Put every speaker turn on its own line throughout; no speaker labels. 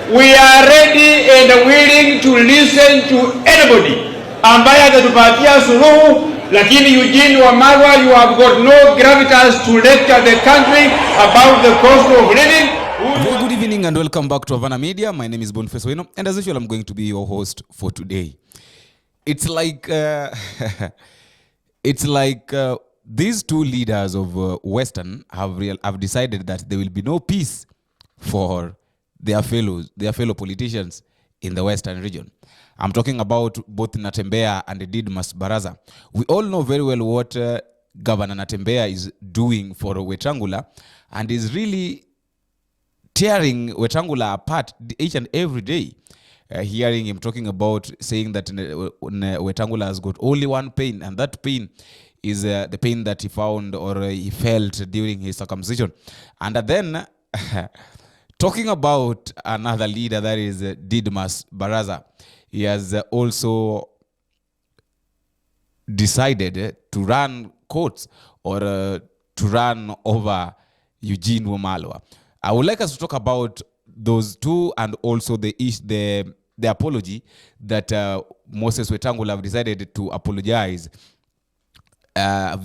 we are ready and willing to listen to anybody ambaye atatupatia suluhu, lakini Eugene Wamalwa, you have got no gravitas to lecture the country about the cost of living.
Very good evening and welcome back to Havana Media. My name is Boniface Wino, and as usual I'm going to be your host for today. It's like these two leaders of Western have decided that there will be no peace for their fellow politicians in the Western region. I'm talking about both NATEMBEA and the DIDMUS BARASA. We all know very well what Governor NATEMBEA is doing for WETANGULA, and is really tearing WETANGULA apart each and every day. Hearing him talking about saying that WETANGULA has got only one pain, and that pain is the pain that he found or he felt during his circumcision. And then talking about another leader, that is DIDMUS BARASA, he has also decided to run courts or to run over Eugene Wamalwa. I would like us to talk about those two, and also the apology that Moses Wetangula have decided to apologize.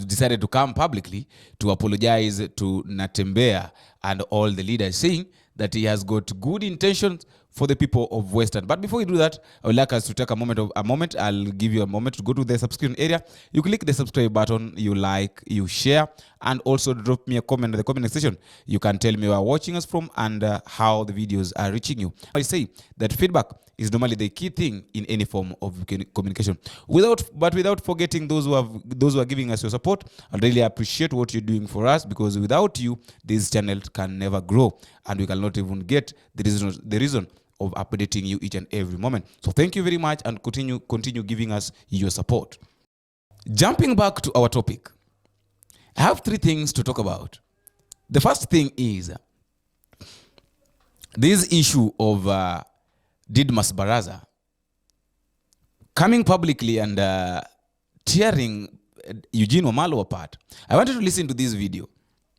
Decided to come publicly to apologize to NATEMBEA and all the leaders, saying that he has got good intentions for the people of Western. But before we do that, I would like us to take a moment. I'll give you a moment to go to the subscription area. You click the subscribe button, you like, you share, and also drop me a comment in the comment section. You can tell me where you're watching us from and how the videos are reaching you. I say that feedback is normally the key thing in any form of communication. Without forgetting those who are giving us your support, I really appreciate what you're doing for us, because without you, this channel can never grow, and we cannot even get the reason of updating you each and every moment. So thank you very much, and continue giving us your support. Jumping back to our topic, I have three things to talk about. The first thing is this issue of DIDMUS BARASA coming publicly and tearing Eugene Wamalwa apart. I wanted to listen to this video.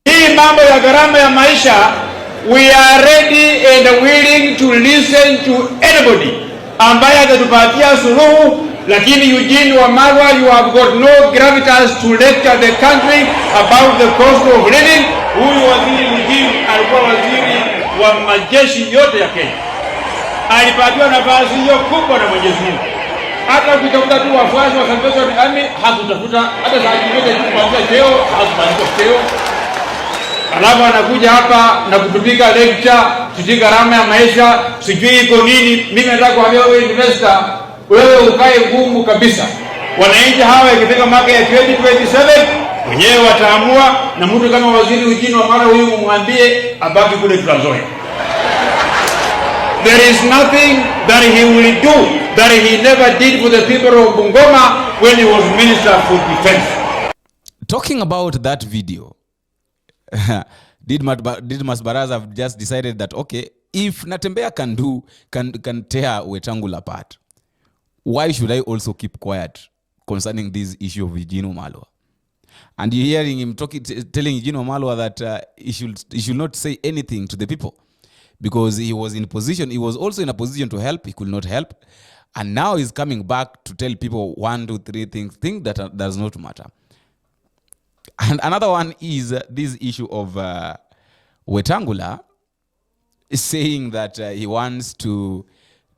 Hii mambo ya gharama ya maisha, we are ready and willing to listen to anybody ambaye atatupatia suluhu, lakini Eugene Wamalwa, you have got no gravitas to lecture the country about the cost of living. Huyu waziri Eugene alikuwa waziri wa majeshi yote ya Kenya. Alipatiwa nafasi hiyo kubwa na Mwenyezi Mungu. Hata ukitafuta tu wafuasi wa Salvation Army hakutafuta, hata saa nyingine tu kuanzia cheo hakupandishwa cheo. Alafu anakuja hapa na kutupiga lecture sijui gharama ya maisha sijui iko nini. Mimi nataka kuambia wewe investor, wewe ukae ngumu kabisa. Wananchi hawa ikifika mwaka ya 2027 wenyewe wataamua, na mtu kama waziri Eugene Wamalwa huyu mwambie abaki kule Tanzania. There is nothing that he will do that he never did for the people of Bungoma when he was Minister for Defense.
Talking about that video, DIDMUS BARASA have just decided that, okay, if NATEMBEA can tear WETANGULA apart, why should I also keep quiet concerning this issue of Eugene Wamalwa? And you're hearing him telling Eugene Wamalwa that he should not say anything to the people, because he was also in a position to help. He could not help, and now he's coming back to tell people 1, 2, 3 things that does not matter. And another one is this issue of WETANGULA saying that he wants to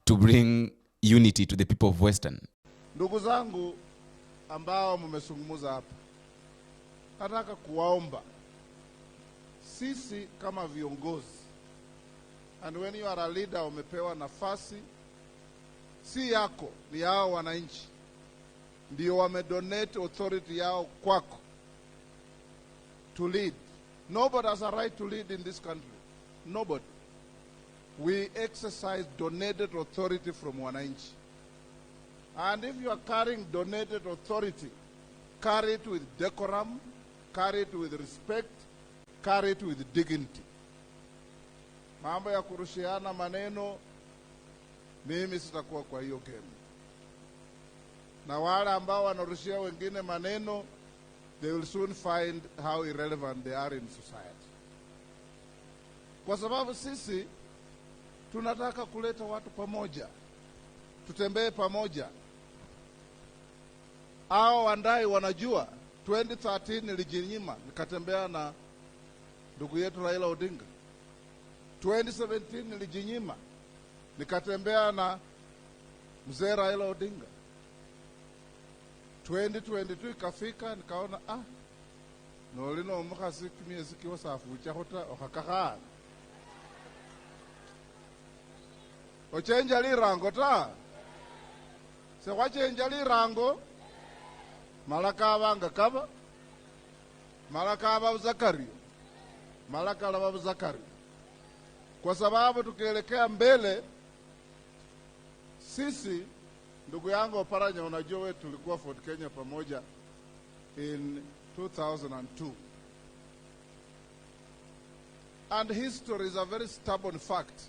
bring unity to the people of Western.
Ndugu zangu ambao mmesungumuza hapa, nataka kuwaomba sisi kama viongozi, and when you are a leader umepewa nafasi, si yako, ni hao wananchi ndio wamedonate authority yao kwako to lead. Nobody has a right to lead in this country. Nobody. We exercise donated authority from wananchi. And if you are carrying donated authority, carry it with decorum, carry it with respect, carry it with dignity. Mambo ya kurushiana maneno, mimi sitakuwa kwa hiyo game. Na wale ambao wanarushia wengine maneno, they will soon find how irrelevant they are in society. Kwa sababu sisi tunataka kuleta watu pamoja, tutembee pamoja. Hao Wandai wanajua 2013 nilijinyima nikatembea na ndugu yetu Raila Odinga. 2017 nilijinyima nikatembea na mzee Raila Odinga. 2022 ikafika nikaona nolino omukhasi kimiezi kiwa safuchakho ta okhakakhala ochenja lirango ta sekhwachenja lirango malakabanga kaba malakaba Buzakario malakalaba Buzakario, kwa sababu tukielekea mbele sisi, ndugu yangu Oparanya, unajua wewe tulikuwa Fort Kenya pamoja in 2002. And history is a very stubborn fact.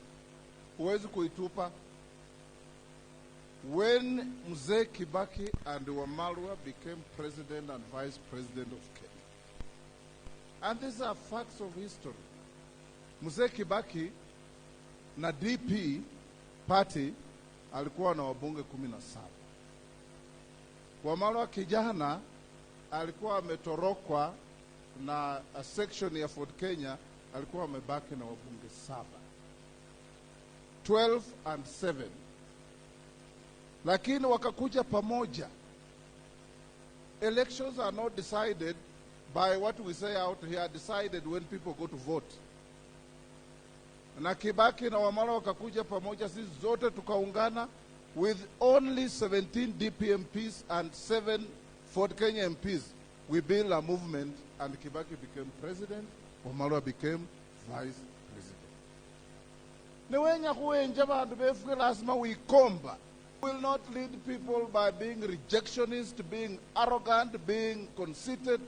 Huwezi kuitupa. When Mzee Kibaki and Wamalwa became president and vice president of Kenya. And these are facts of history. Mzee Kibaki na DP party alikuwa na wabunge 17. Wamalwa kijana alikuwa ametorokwa na a section ya Fort Kenya, alikuwa amebaki na wabunge 7. 12 and 7. Lakini wakakuja pamoja. Elections are not decided by what we say out here, decided when people go to vote. Na Kibaki na Wamalwa wakakuja pamoja, sisi zote tukaungana with only 17 DP MPs and 7 Fort Kenya MPs. We built a movement and Kibaki became president, Wamalwa became vice president. Newenya kuenja bandu befuke lazima wikomba. We will not lead people by being rejectionist, being arrogant, being conceited,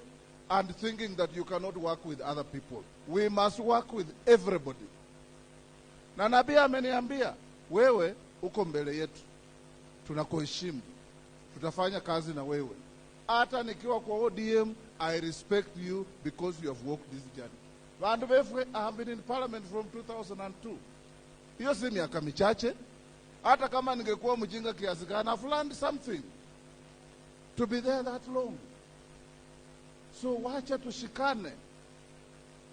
and thinking that you cannot work with other people. We must work with everybody. Na nabii ameniambia, wewe uko mbele yetu, tunakuheshimu, tutafanya kazi na wewe. Hata nikiwa kwa ODM, I respect you because you have walked this journey. Bandu befuke, I have been in parliament from 2002. Hiyo si miaka michache. Hata kama ningekuwa mjinga kiasi gani, I've learned something to be there that long. So wacha tushikane.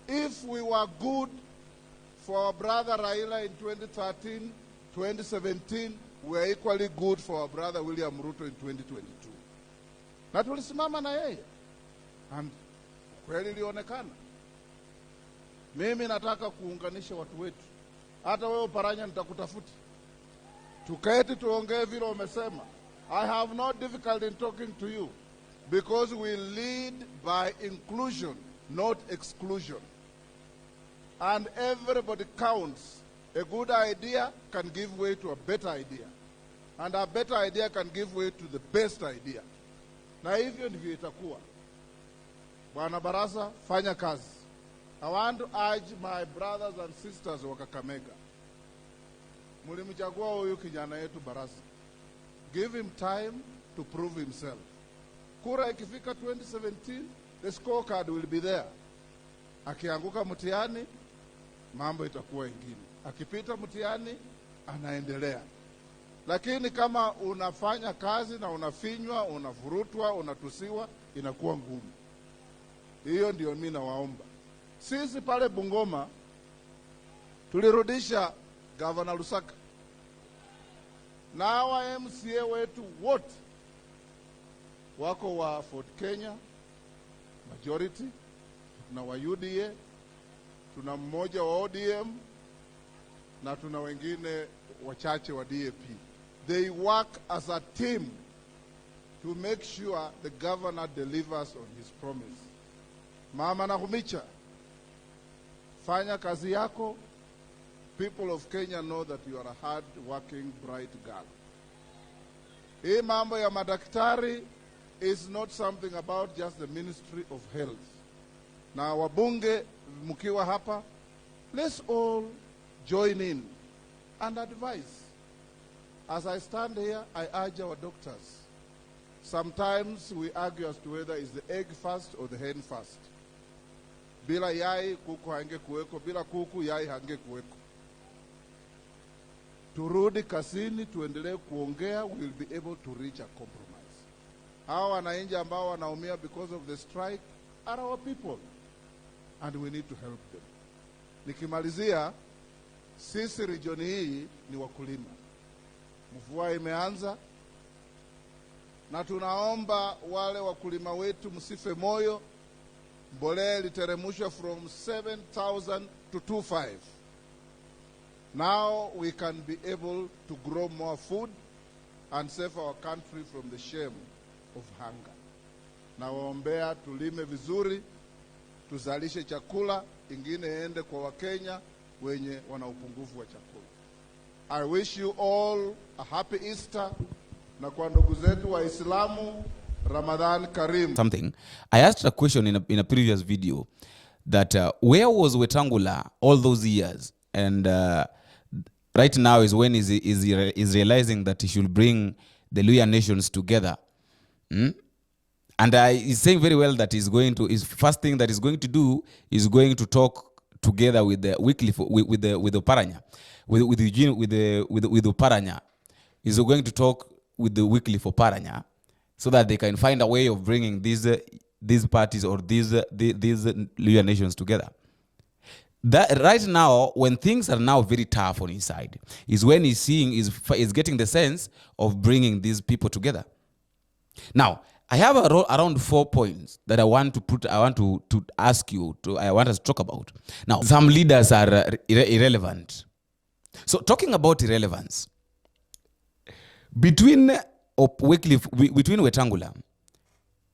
If we were good for our brother Raila in 2013, 2017, we are equally good for our brother William Ruto in 2022. Na tulisimama na yeye. And kweli ilionekana. Mimi nataka kuunganisha watu wetu. Hata wewe Oparanya nitakutafuta. Tuketi tuongee vile umesema. I have no difficulty in talking to you because we lead by inclusion, not exclusion. And everybody counts. A good idea can give way to a better idea. And a better idea can give way to the best idea. Na hivyo ndivyo itakuwa. Bwana Barasa, fanya kazi. I want to urge my brothers and sisters wa Kakamega. Mulimchagua huyu kijana yetu Barasa. Give him time to prove himself. Kura ikifika 2017, the scorecard will be there. Akianguka mtihani, mambo itakuwa ingine. Akipita mtihani, anaendelea. Lakini kama unafanya kazi na unafinywa, unavurutwa, unatusiwa, inakuwa ngumu. Hiyo ndio mimi nawaomba. Sisi pale Bungoma tulirudisha Governor Lusaka. Na hawa MCA wetu wote wako wa Fort Kenya majority, tuna wa UDA, tuna mmoja wa ODM na tuna wengine wachache wa DAP. They work as a team to make sure the governor delivers on his promise. Mama Nakumicha, fanya kazi yako. People of Kenya know that you are a hard-working, bright girl. Hii mambo ya madaktari is not something about just the Ministry of Health. Na wabunge mkiwa hapa, let's all join in and advise. As I stand here, I urge our doctors. Sometimes we argue as to whether it's the egg first or the hen first. Bila yai kuku hange kuweko, bila kuku yai hange kuweko. turudi kasini, tuendelee kuongea, we'll be able to reach a compromise. Hawa wananchi ambao wanaumia because of the strike are our people and we need to help them. Nikimalizia, sisi region hii ni wakulima. Mvua imeanza na tunaomba wale wakulima wetu msife moyo. Mbolea iliteremshwa from 7,000 to 2,500. Now we can be able to grow more food and save our country from the shame of hunger. Na waombea tulime vizuri, tuzalishe chakula, ingine ende kwa Wakenya wenye wana upungufu wa chakula. I wish you all a happy Easter, na kwa ndugu zetu Waislamu, Ramadan Karim.
Something. I asked a question in a previous video that where was Wetangula all those years? And right now is when is realizing that he should bring the Luhya nations together. And he's saying very well that he's going to, his first thing that he's going to do is going to talk together with the with the Paranya, with Eugene, with the Paranya. He's going to talk with the weekly for Paranya, so that they can find a way of bringing these parties or these Luhya nations together. That right now, when things are now very tough on his side, is when he's seeing, is getting the sense of bringing these people together. Now, I have around 4 points that I want to ask you, I want us to talk about. Now, some leaders are irrelevant. So, talking about irrelevance, between Wetangula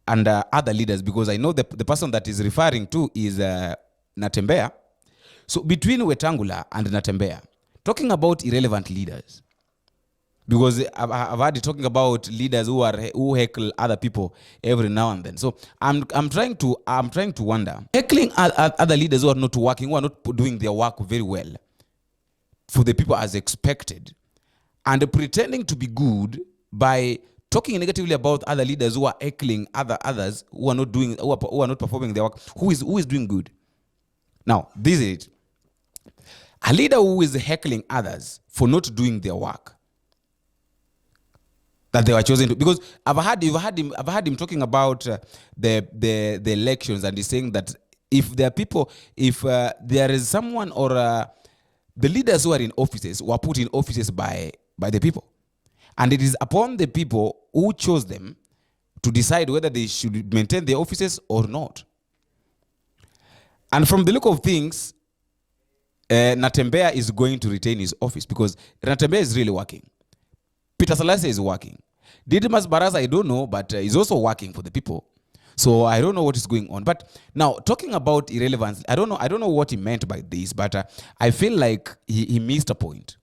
and other leaders, because I know the person that is referring to is NATEMBEA. So between Wetangula and NATEMBEA, talking about irrelevant leaders, because I've heard talking about leaders who heckle other people every now and then. So I'm trying to wonder, heckling other leaders who are not working, who are not doing their work very well for the people as expected, and pretending to be good by talking negatively about other leaders who are heckling others who are not performing their work. Who is doing good? Now, this is it. A leader who is heckling others for not doing their work that they were chosen to, because I've heard him talking about the elections, and he's saying that if there are people, if there is someone or the leaders who are in offices were put in offices by the people, and it is upon the people who chose them to decide whether they should maintain their offices or not. And from the look of things, NATEMBEA is going to retain his office because NATEMBEA is really working. Peter Salasya is working. DIDMUS BARASA, I don't know, but he's also working for the people. So I don't know what is going on. But now, talking about irrelevance, I don't know what he meant by this, but I feel like he missed a point.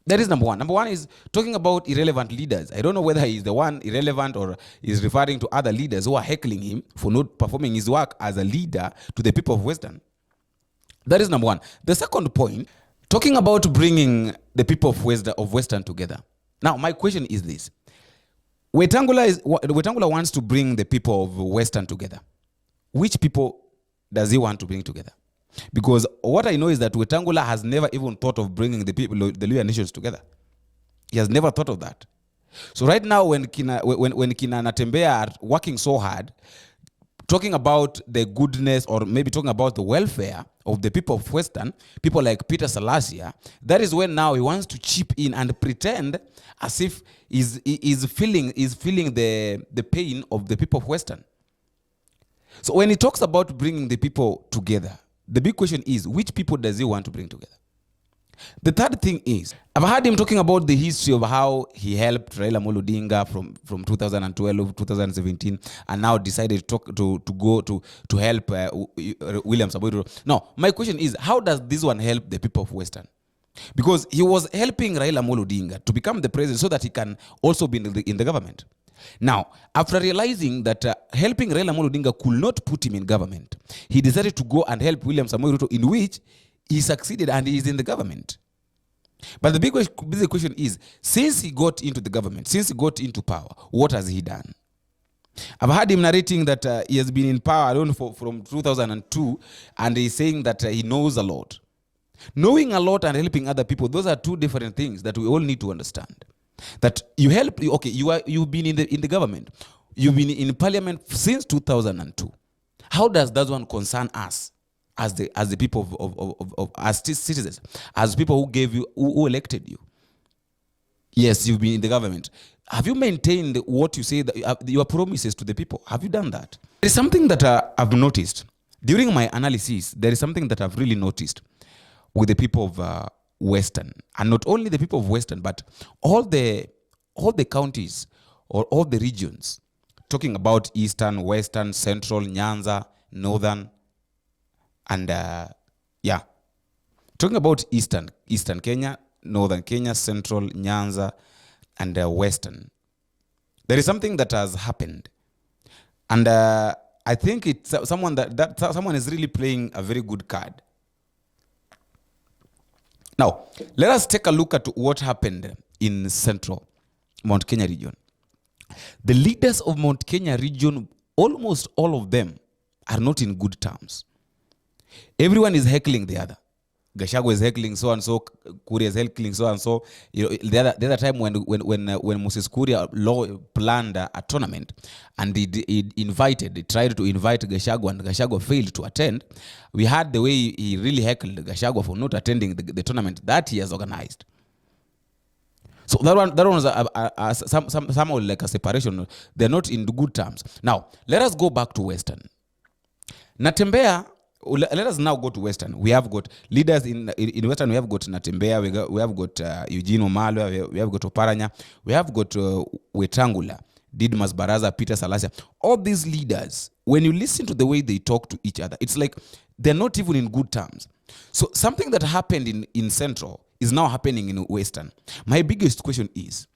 That is number one. Number one is talking about irrelevant leaders. I don't know whether he's the one irrelevant or is referring to other leaders who are heckling him for not performing his work as a leader to the people of Western. That is number one. The second point, talking about bringing the people of Western together. Now, my question is this. Wetangula wants to bring the people of Western together. Which people does he want to bring together? Because what I know is that Wetangula has never even thought of bringing the people, the Luhya nations together. He has never thought of that. So right now, when Kina NATEMBEA are working so hard, talking about the goodness or maybe talking about the welfare of the people of Western, people like Peter Salasya, that is when now he wants to chip in and pretend as if he's feeling the pain of the people of Western. So when he talks about bringing the people together, the big question is, which people does he want to bring together? The third thing is, I've heard him talking about the history of how he helped Raila Amolo Odinga from 2012, 2017, and now decided to help William Samoei Ruto. Now, my question is, how does this one help the people of Western? Because he was helping Raila Amolo Odinga to become the president so that he can also be in the government. Now, after realizing that helping Raila Amolo Odinga could not put him in government, he decided to go and help William Samoei Ruto, in which he succeeded and he is in the government. But the big question is, since he got into the government, since he got into power, what has he done? I've heard him narrating that he has been in power alone from 2002, and he's saying that he knows a lot. Knowing a lot and helping other people, those are two different things that we all need to understand. That you help, okay, you've been in the government, you've been in parliament since 2002. How does that one concern us as the people of as citizens, as people who gave you, who elected you? Yes, you've been in the government. Have you maintained what you say, that your promises to the people? Have you done that? There is something that I've noticed during my analysis. There is something that I've really noticed with the people of Western, and not only the people of Western, but all the counties or all the regions, talking about Eastern, Western, Central, Nyanza, Northern, and yeah, talking about Eastern Kenya, Northern Kenya, Central, Nyanza, and Western. There is something that has happened, and I think it's someone that someone is really playing a very good card. Now, let us take a look at what happened in Central Mount Kenya region. The leaders of Mount Kenya region, almost all of them, are not in good terms. Everyone is heckling the other. Gachagua is heckling so and so. Kuria is heckling so and so. You know, the other time when Moses Kuria planned a tournament, and he tried to invite Gachagua, and Gachagua failed to attend. We had the way he really heckled Gachagua for not attending the tournament that he has organized. So that one was somehow like a separation. They're not in good terms. Now let us go back to Western. NATEMBEA. Let us now go to Western. We have got leaders in Western. We have got NATEMBEA. We have got EUGINE, WAMALWA. We have got Oparanya. We have got WETANGULA, DIDMUS, BARASA, Peter Salasia. All these leaders, when you listen to the way they talk to each other, it's like they're not even in good terms. So something that happened in Central is now happening in Western. My biggest question is,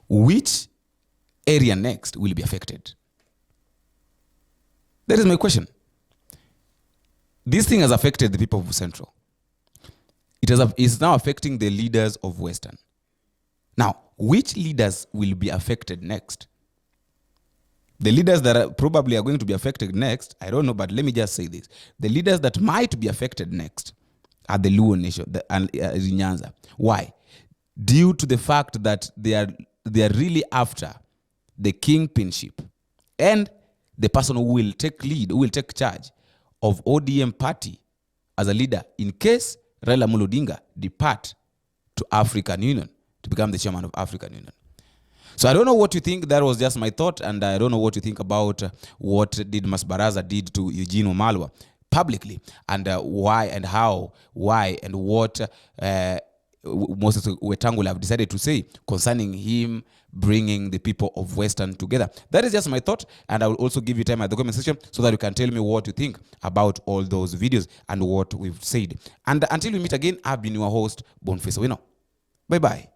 which area next will be affected? That is my question. This thing has affected the people of Central. It's now affecting the leaders of Western. Now, which leaders will be affected next? The leaders that are probably going to be affected next, I don't know, but let me just say this. The leaders that might be affected next are the Luo nation, and Nyanza. Why? Due to the fact that they are really after the kingpinship and the person who will take lead, who will take charge of ODM party as a leader in case Raila Amolo Odinga depart to African Union to become the chairman of African Union. So I don't know what you think. That was just my thought, and I don't know what you think about what DIDMUS Baraza did to EUGINE WAMALWA publicly, and why and how, why and what Moses Wetangula have decided to say concerning him bringing the people of Western together. That is just my thought, and I will also give you time at the comment section so that you can tell me what you think about all those videos and what we've said. And until we meet again, I've been your host, Boniface Owino. Bye-bye.